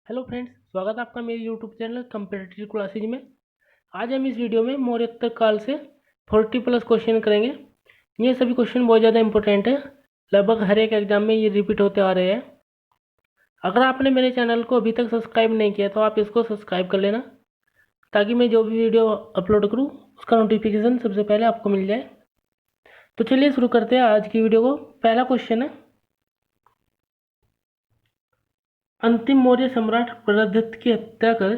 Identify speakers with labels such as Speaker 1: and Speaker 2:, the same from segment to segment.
Speaker 1: Hello friends, स्वागत है आपका मेरे यूट्यूब चैनल कम्पिटिटिव क्लासेज में। आज हम इस वीडियो में मौर्योत्तर काल से 40+ क्वेश्चन करेंगे। ये सभी क्वेश्चन बहुत ज़्यादा इंपॉर्टेंट है, लगभग हर एक एग्जाम में ये रिपीट होते आ रहे हैं। अगर आपने मेरे चैनल को अभी तक सब्सक्राइब नहीं किया तो आप इसको सब्सक्राइब कर लेना, ताकि मैं जो भी वीडियो अपलोड करूँ उसका नोटिफिकेशन सबसे पहले आपको मिल जाए। तो चलिए शुरू करते हैं आज की वीडियो को। पहला क्वेश्चन है, अंतिम मौर्य सम्राट बृहदत्त की हत्या कर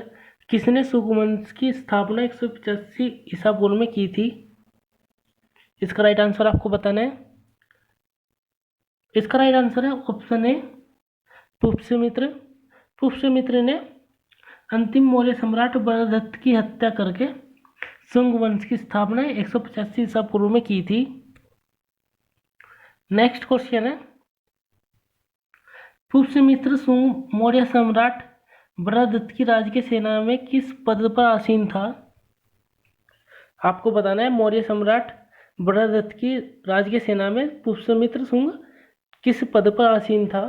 Speaker 1: किसने सुगवंश की स्थापना 185 ईसा पूर्व में की थी? इसका राइट आंसर आपको बताना है। इसका राइट आंसर है ऑप्शन ए, पुष्यमित्र। पुष्यमित्र ने अंतिम मौर्य सम्राट बृहदत्त की हत्या करके शुंग वंश की स्थापना 185 ईसा पूर्व में की थी। नेक्स्ट क्वेश्चन है, पुष्यमित्र शुंग मौर्य सम्राट बृहदत्त की राजकीय सेना में किस पद पर आसीन था? आपको बताना है मौर्य सम्राट बृहदत्त की राजकीय सेना में पुष्यमित्र शुंग किस पद पर आसीन था?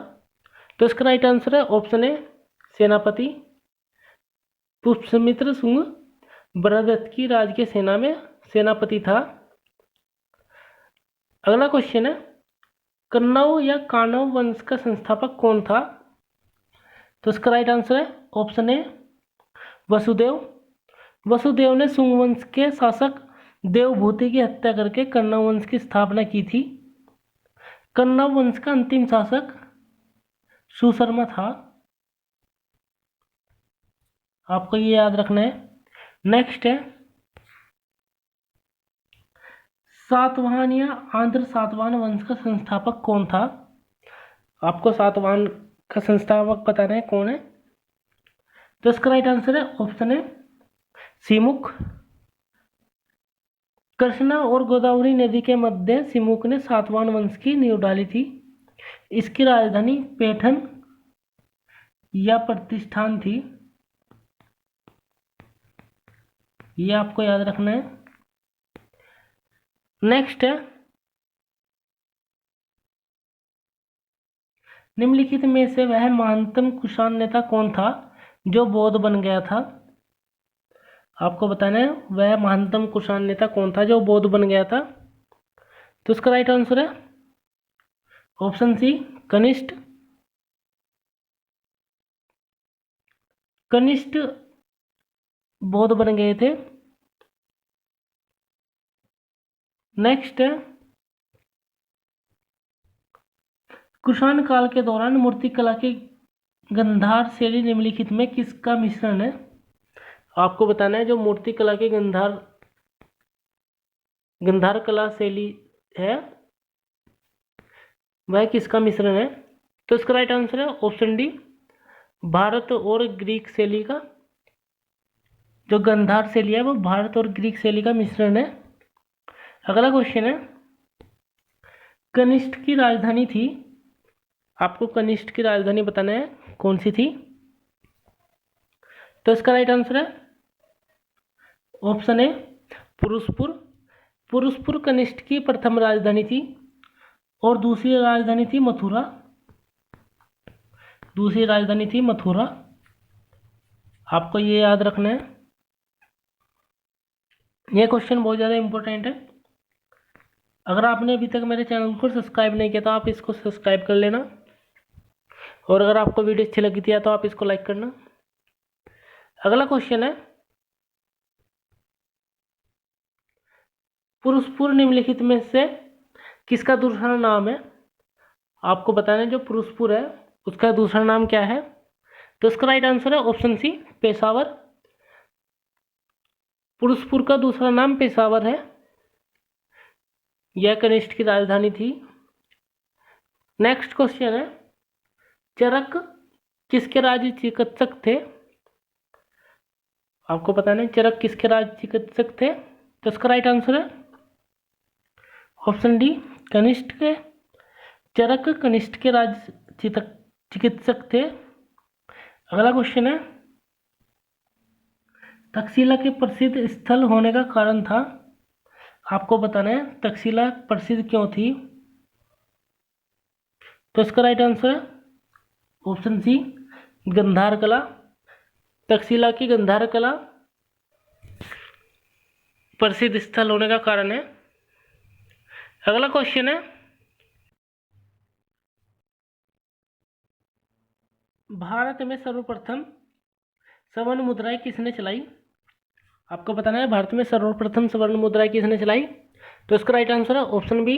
Speaker 1: तो इसका राइट आंसर है ऑप्शन ए, सेनापति। पुष्यमित्र शुंग बृहदत्त की राजकीय सेना में सेनापति था। अगला क्वेश्चन है, कन्नौ या कानव वंश का संस्थापक कौन था? तो इसका राइट आंसर है ऑप्शन ए, वसुदेव। वसुदेव ने शुंग वंश के शासक देवभूति की हत्या करके कन्नव वंश की स्थापना की थी। कन्नव वंश का अंतिम शासक सुशर्मा था। आपको ये याद रखना है। नेक्स्ट है, सातवाहन या आंध्र सातवाहन वंश का संस्थापक कौन था? आपको सातवाहन का संस्थापक बताना है कौन है। तो इसका राइट आंसर है ऑप्शन है, सिमुक। कृष्णा और गोदावरी नदी के मध्य सिमुक ने सातवाहन वंश की नींव डाली थी। इसकी राजधानी पैठन या प्रतिष्ठान थी। ये आपको याद रखना है। नेक्स्ट है, निम्नलिखित में से वह महानतम कुषाण नेता कौन था जो बौद्ध बन गया था? आपको बताना है वह महानतम कुषाण नेता कौन था जो बौद्ध बन गया था। तो इसका राइट आंसर है ऑप्शन सी, कनिष्ठ। कनिष्ठ बौद्ध बन गए थे। नेक्स्ट है, कुषाण काल के दौरान मूर्तिकला की गंधार शैली निम्नलिखित में किसका मिश्रण है? आपको बताना है जो मूर्तिकला की गंधार कला शैली है वह किसका मिश्रण है? तो इसका राइट आंसर है ऑप्शन डी, भारत और ग्रीक शैली का। जो गंधार शैली है वो भारत और ग्रीक शैली का मिश्रण है। अगला क्वेश्चन है, कनिष्ठ की राजधानी थी। आपको कनिष्ठ की राजधानी बताना है कौन सी थी। तो इसका राइट आंसर है ऑप्शन ए, पुरुषपुर। पुरुषपुर कनिष्ठ की प्रथम राजधानी थी और दूसरी राजधानी थी मथुरा। दूसरी राजधानी थी मथुरा। आपको ये याद रखना है। ये क्वेश्चन बहुत ज़्यादा इंपॉर्टेंट है। अगर आपने अभी तक मेरे चैनल को सब्सक्राइब नहीं किया तो आप इसको सब्सक्राइब कर लेना, और अगर आपको वीडियो अच्छी लगी थी तो आप इसको लाइक करना। अगला क्वेश्चन है, पुरुषपुर निम्नलिखित में से किसका दूसरा नाम है? आपको बताना है जो पुरुषपुर है उसका दूसरा नाम क्या है। तो इसका राइट आंसर है ऑप्शन सी, पेशावर। पुरुषपुर का दूसरा नाम पेशावर है। यह कनिष्ठ की राजधानी थी। नेक्स्ट क्वेश्चन है, चरक किसके राज्य चिकित्सक थे? आपको बताना है चरक किसके राज्य चिकित्सक थे। तो इसका राइट आंसर है ऑप्शन डी, कनिष्ठ के। चरक कनिष्ठ के राज्य चिकित्सक थे। अगला क्वेश्चन है, तक्षशिला के प्रसिद्ध स्थल होने का कारण था। आपको बताना है तक्षशिला प्रसिद्ध क्यों थी। तो इसका राइट आंसर है ऑप्शन सी, गंधार कला, तक्षशिला की गंधार कला प्रसिद्ध स्थल होने का कारण है। अगला क्वेश्चन है, भारत में सर्वप्रथम स्वर्ण मुद्राएं किसने चलाई? आपको बताना है भारत में सर्वप्रथम स्वर्ण मुद्राएं किसने चलाई। तो इसका राइट आंसर है ऑप्शन बी,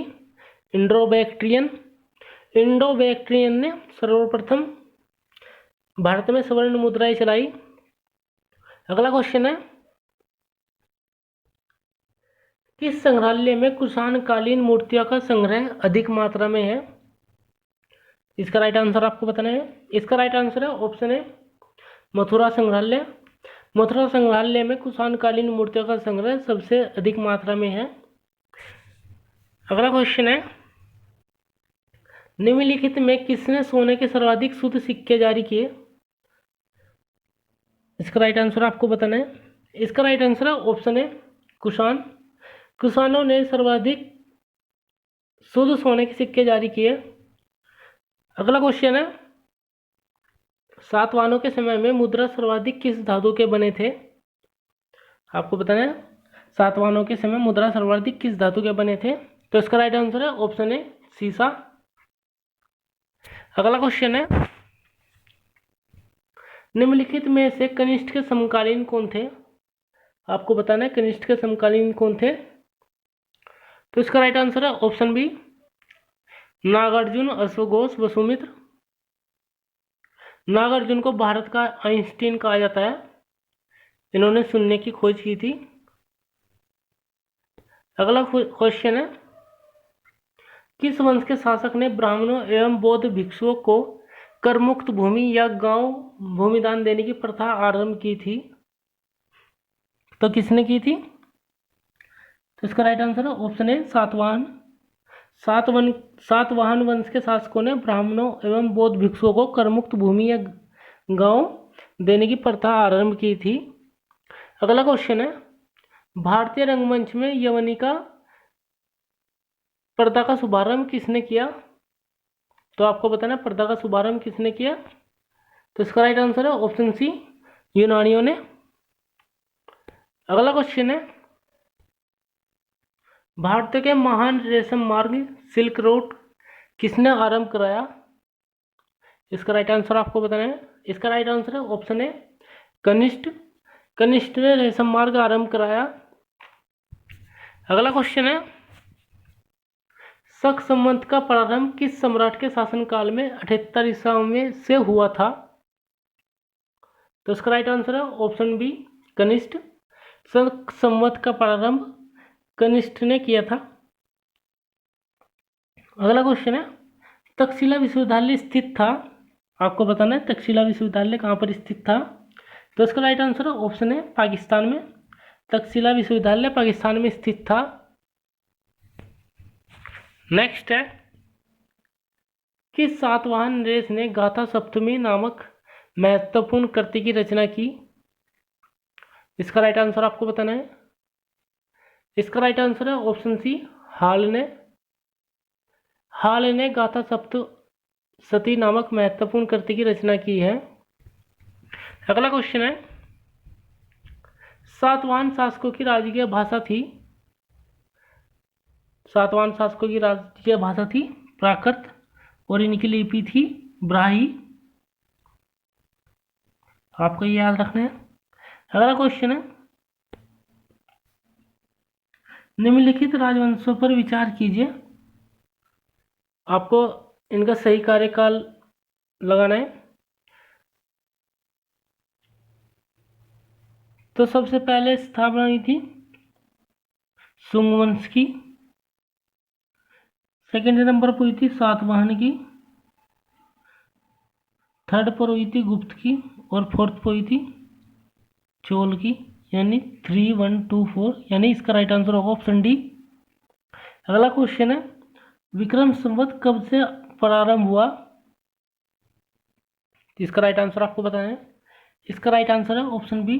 Speaker 1: इंडो-बैक्ट्रियन। इंडो-बैक्ट्रियन ने सर्वप्रथम भारत में स्वर्ण मुद्राएं चलाई। अगला क्वेश्चन है, किस संग्रहालय में कुषाणकालीन मूर्तियों का संग्रह अधिक मात्रा में है? इसका राइट आंसर आपको बताना है। इसका राइट आंसर है ऑप्शन ए, मथुरा संग्रहालय। मथुरा संग्रहालय में कुषाणकालीन मूर्तियों का संग्रह सबसे अधिक मात्रा में है। अगला क्वेश्चन है, निम्नलिखित में किसने सोने के सर्वाधिक शुद्ध सिक्के जारी किए? इसका राइट आंसर आपको बताना है। इसका राइट आंसर है ऑप्शन ए, कुषाण। कुषाणों ने सर्वाधिक शुद्ध सोने के सिक्के जारी किए। अगला क्वेश्चन है, सातवाहनों के समय में मुद्रा सर्वाधिक किस धातु के बने थे? आपको बताना है सातवाहनों के समय मुद्रा सर्वाधिक किस धातु के बने थे। तो इसका राइट आंसर है ऑप्शन ए, सीसा। अगला क्वेश्चन है, निम्नलिखित में से कनिष्ठ के समकालीन कौन थे? आपको बताना है कनिष्ठ के समकालीन कौन थे। तो इसका राइट आंसर है ऑप्शन बी, नागार्जुन, अश्वघोष, वसुमित्र। नागार्जुन को भारत का आइंस्टीन कहा जाता है। इन्होंने शून्य की खोज की थी। अगला क्वेश्चन है, किस वंश के शासक ने ब्राह्मणों एवं बौद्ध भिक्षुओं को करमुक्त भूमि या गांव भूमिदान देने की प्रथा आरंभ की थी? तो किसने की थी? तो इसका राइट आंसर है ऑप्शन ए, सातवाहन। सातवाहन वंश के शासकों ने ब्राह्मणों एवं बौद्ध भिक्षुओं को करमुक्त भूमि या गांव देने की प्रथा आरंभ की थी। अगला क्वेश्चन है, भारतीय रंगमंच में यवनिका पर्दा का शुभारंभ किसने किया? तो आपको बताना पर्दा का शुभारंभ किसने किया। तो इसका राइट आंसर है ऑप्शन सी, यूनानियों ने। अगला क्वेश्चन है, भारत के महान रेशम मार्ग सिल्क रोड किसने आरंभ कराया? इसका राइट आंसर आपको बताना है। इसका राइट आंसर है ऑप्शन ए, कनिष्ठ। कनिष्ठ ने रेशम मार्ग आरंभ कराया। अगला क्वेश्चन है, शक संवत का प्रारंभ किस सम्राट के शासनकाल में 78 ईसा में से हुआ था? तो इसका राइट आंसर है ऑप्शन बी, कनिष्ठ। शक संवत का प्रारंभ कनिष्ठ ने किया था। अगला क्वेश्चन है, तक्षशिला विश्वविद्यालय स्थित था। आपको बताना है तक्षशिला विश्वविद्यालय कहाँ पर स्थित था। तो इसका राइट आंसर है ऑप्शन है, पाकिस्तान में। तक्षशिला विश्वविद्यालय पाकिस्तान में स्थित था। नेक्स्ट है, किस सातवाहन नरेश ने गाथा सप्तमी नामक महत्वपूर्ण कृति की रचना की? इसका राइट आंसर आपको बताना है। इसका राइट आंसर है ऑप्शन सी, हाल ने। हाल ने गाथा सप्तशती नामक महत्वपूर्ण कृति की रचना की है। अगला क्वेश्चन है, सातवाहन शासकों की राजकीय भाषा थी। सातवाहन शासकों की राजकीय भाषा थी प्राकृत और इनकी लिपि थी ब्राही। आपको ये याद रखना है। अगला क्वेश्चन है, निम्नलिखित राजवंशों पर विचार कीजिए। आपको इनका सही कार्यकाल लगाना है। तो सबसे पहले स्थापना हुई थी सुंग वंश की। सेकेंड नंबर पर हुई थी सातवाहन की। थर्ड पर हुई थी गुप्त की। और फोर्थ पर हुई थी चोल की। यानी 3, 1, 2, 4, यानी इसका राइट आंसर होगा ऑप्शन डी। अगला क्वेश्चन है, विक्रम संवत कब से प्रारंभ हुआ? इसका राइट आंसर आपको बताना है। इसका राइट आंसर है ऑप्शन बी,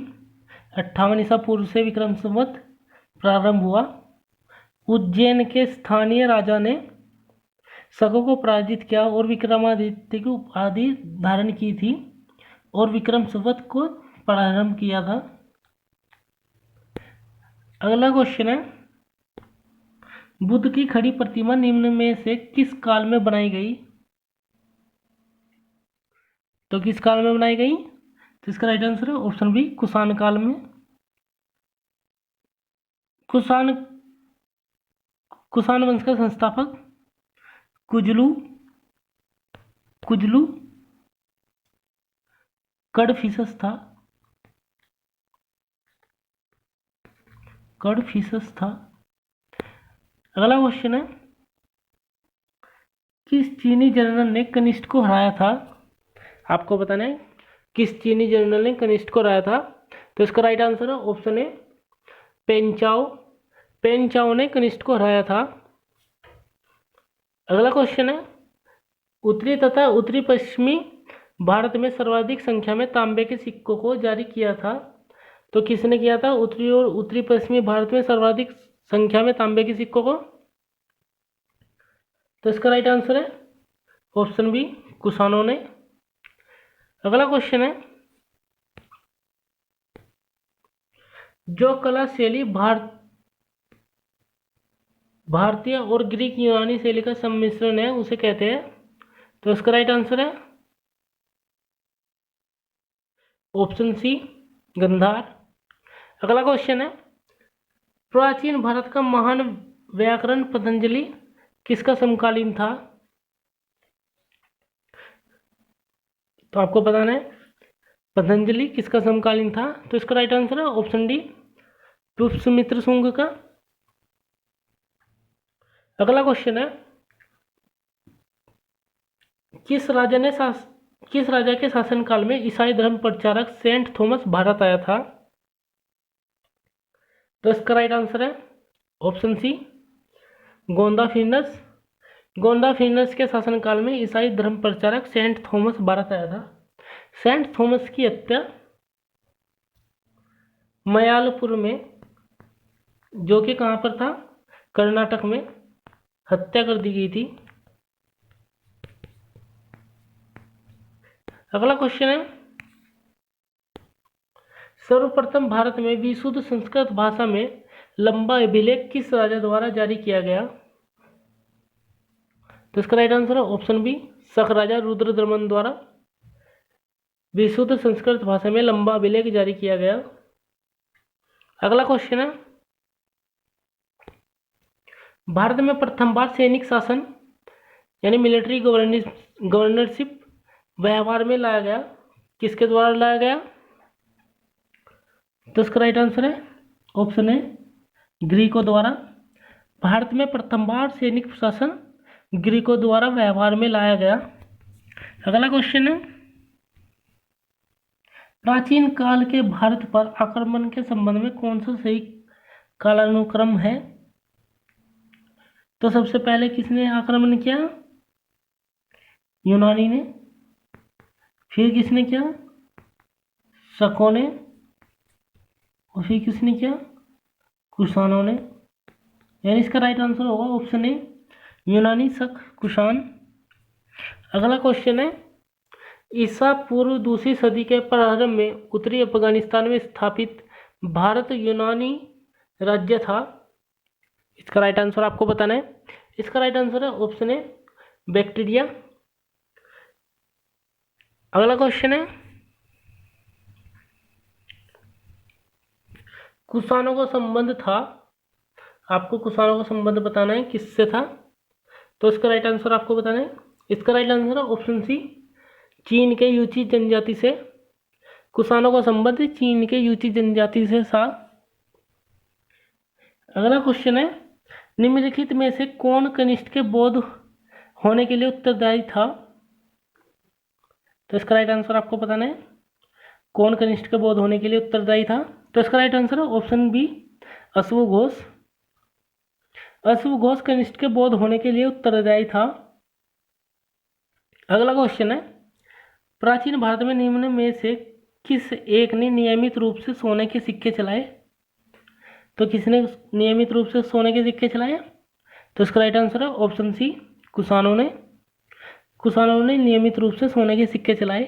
Speaker 1: 58 ईसा पूर्व से विक्रम संवत प्रारंभ हुआ। उज्जैन के स्थानीय राजा ने शकों को पराजित किया और विक्रमादित्य की उपाधि धारण की थी। और विक्रम संवत को प्रारंभ किया था। अगला क्वेश्चन है, बुद्ध की खड़ी प्रतिमा निम्न में से किस काल में बनाई गई? तो किस काल में बनाई गई? तो इसका राइट आंसर है ऑप्शन बी, कुषाण काल में। कुषाण वंश का संस्थापक कुजलू कडफिसस था। अगला क्वेश्चन है, किस चीनी जनरल ने कनिष्ठ को हराया था? आपको बताना है किस चीनी जनरल ने कनिष्ठ को हराया था। तो इसका राइट आंसर है ऑप्शन ए, पेन चाओ ने कनिष्ठ को हराया था। अगला क्वेश्चन है, उत्तरी तथा उत्तरी पश्चिमी भारत में सर्वाधिक संख्या में तांबे के सिक्कों को जारी किया था। तो किसने किया था उत्तरी और उत्तरी पश्चिमी भारत में सर्वाधिक संख्या में तांबे के सिक्कों को? तो इसका राइट आंसर है ऑप्शन बी, कुषाणों ने। अगला क्वेश्चन है, जो कला शैली भारतीय और ग्रीक यूनानी शैली का सम्मिश्रण है उसे कहते हैं। तो इसका राइट आंसर है ऑप्शन सी, गंधार। अगला क्वेश्चन है, प्राचीन भारत का महान व्याकरण पतंजलि किसका समकालीन था? तो आपको बताना है पतंजलि किसका समकालीन था। तो इसका राइट आंसर है ऑप्शन डी, पुष्यमित्र शुंग का। अगला क्वेश्चन है, किस राजा के शासनकाल में ईसाई धर्म प्रचारक सेंट थॉमस भारत आया था? तो इसका राइट आंसर है ऑप्शन सी, गोंदा फिनस के शासनकाल में ईसाई धर्म प्रचारक सेंट थॉमस भारत आया था। सेंट थॉमस की हत्या मयालपुर में, जो कि कहाँ पर था, कर्नाटक में, हत्या कर दी गई थी। अगला क्वेश्चन है, सर्वप्रथम भारत में विशुद्ध संस्कृत भाषा में लंबा अभिलेख किस राजा द्वारा जारी किया गया? तो इसका राइट आंसर है ऑप्शन बी, शक राजा रुद्रदमन द्वारा विशुद्ध संस्कृत भाषा में लंबा अभिलेख जारी किया गया। अगला क्वेश्चन है, भारत में प्रथम बार सैनिक शासन यानी मिलिट्री गवर्नरशिप व्यवहार में लाया गया, किसके द्वारा लाया गया? तो इसका राइट आंसर है ऑप्शन ए, ग्रीकों द्वारा। भारत में प्रथम बार सैनिक शासन ग्रीकों द्वारा व्यवहार में लाया गया। अगला क्वेश्चन है, प्राचीन काल के भारत पर आक्रमण के संबंध में कौन सा सही कालानुक्रम है? तो सबसे पहले किसने आक्रमण किया? यूनानी ने। फिर किसने किया? शकों ने। और फिर किसने किया? कुषाणों ने। यानी इसका राइट आंसर होगा ऑप्शन ए, यूनानी, शक, कुषाण। अगला क्वेश्चन है, ईसा पूर्व दूसरी सदी के प्रारंभ में उत्तरी अफगानिस्तान में स्थापित भारत यूनानी राज्य था। इसका राइट आंसर आपको बताना है। इसका राइट आंसर है ऑप्शन ए, बैक्टीरिया। अगला क्वेश्चन है, कुषाणों का संबंध था, आपको कुषाणों का संबंध बताना है किससे था। तो इसका राइट आंसर आपको बताना है। इसका राइट आंसर है ऑप्शन सी, चीन के यूची जनजाति से। कुषाणों का संबंध चीन के यूची जनजाति से था। अगला क्वेश्चन है, निम्नलिखित में से कौन कनिष्ठ के बौद्ध होने के लिए उत्तरदायी था? तो इसका राइट आंसर आपको बताना है, कौन कनिष्ठ के बौद्ध होने के लिए उत्तरदायी था। तो इसका राइट आंसर है ऑप्शन बी, अश्वघोष। अश्वघोष कनिष्ठ के बौद्ध होने के लिए उत्तरदायी था। अगला क्वेश्चन है, प्राचीन भारत में निम्न में से किस एक ने नियमित रूप से सोने के सिक्के चलाए? तो किसने नियमित रूप से सोने के सिक्के चलाए? तो इसका राइट आंसर है ऑप्शन सी, कुषाणों ने। कुषाणों ने नियमित रूप से सोने के सिक्के चलाए।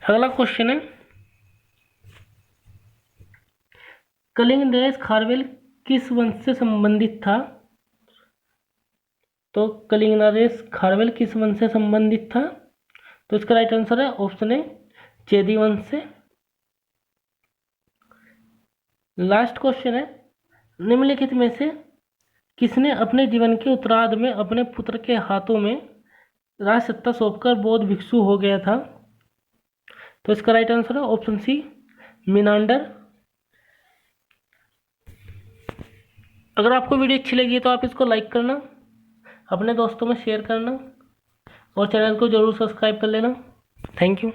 Speaker 1: अगला क्वेश्चन है, कलिंग नरेश खारवेल किस वंश से संबंधित था? तो कलिंग नरेश खारवेल किस वंश से संबंधित था? तो इसका राइट आंसर है ऑप्शन ए, चेदी वंश से। लास्ट क्वेश्चन है, निम्नलिखित में से किसने अपने जीवन के उत्तरार्ध में अपने पुत्र के हाथों में राज सत्ता सौंपकर बौद्ध भिक्षु हो गया था? तो इसका राइट आंसर है ऑप्शन सी, मिनांडर। अगर आपको वीडियो अच्छी लगी तो आप इसको लाइक करना, अपने दोस्तों में शेयर करना और चैनल को जरूर सब्सक्राइब कर लेना। Thank you.